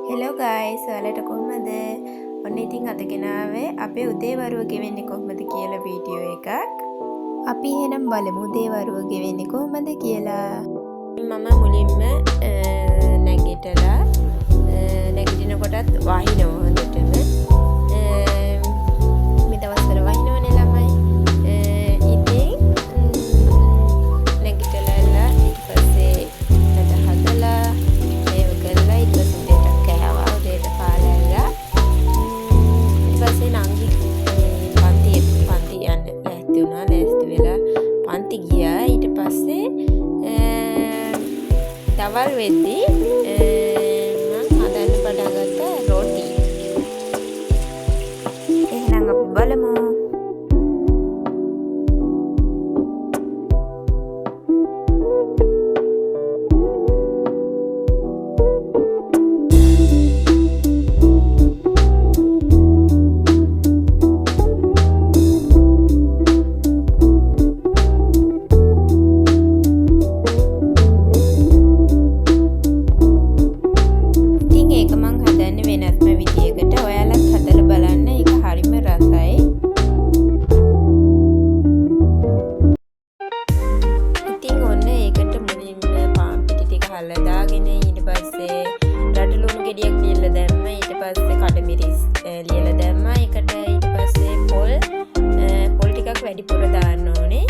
Hello guys, ඔයාලට කොහමද? ඔන්න ඉතින් අද ගෙනාවේ අපේ උදේවරුව ගෙවෙන්නේ කොහමද කියලා වීඩියෝ එකක්. අපි එහෙනම් බලමු උදේවරුව ගෙවෙන්නේ කොහමද කියලා. මම මුලින්ම නැගිටලා නැගිටිනකොටත් වහිනවා හොඳටම. මේ දවස්වල වහිනවනේ ළමයි. ඉතින් නැගිටලා ඊට පස්සේ නැත හදලා ඒව කරලා ඊට පස්සේ පන්ති ගියා. ඊට පස්සේ දවල් වෙද්දී මම හදන්න පටන් ගත්තා රොටි. එහෙනම් අපි බලමු. දාගෙන ඊට පස්සේ රට ලුණු ගෙඩියක් ලියලා දැම්ම. ඊට පස්සේ කඩමිරිස් ලියලා දැම්මා. ඒකට ඊට පස්සේ පොල් ටිකක් වැඩිපුර දාන්න ඕනේ.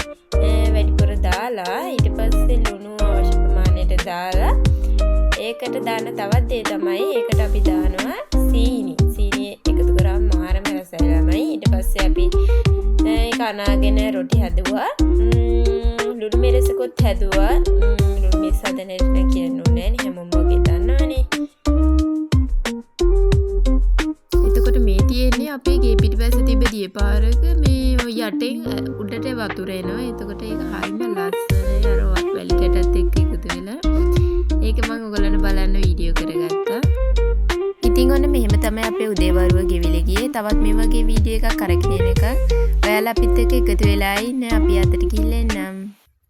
වැඩිපුර දාලා ඊට පස්සේ ලුණු අවශ්‍ය ප්‍රමාණයට දාලා ඒකට දාන තවත් දේ තමයි ඒකට අපි දානවා සීනි. සීනි එකතු කරාම මාරම රසයි ළමයි. ඊට පස්සේ අපි ඒක අනාගෙන රොටි හැදුවා. ලුණු මිරිසකුත් හැදුවා. සදනට කියන්නුන්නේ හැමෝම වගේ දන්නවනේ. එතකොට මේ තියෙන්නේ අපේ ගේ පිටිපස්ස තිබ්බ දියපාරක මේ යටෙන් උඩට වතුර එනවා. එතකොට ඒක හරිම ලස්සනයි. අර වැලි කැටත් එක්ක එකතු වෙලා. ඒක මම ඔයගලන්ට බලන්න වීඩියෝ කරගත්තා. ඉතින් ඔන්න මෙහෙම තමයි අපේ උදේවරුව ගෙවිලා ගියේ. තවත් මේ වගේ වීඩියෝ එකක් අරගෙන එකක් ඔයාලා අපිත් එක්ක එකතු වෙලා ඉන්න. අපි අතට ගිහින් එන්නම්.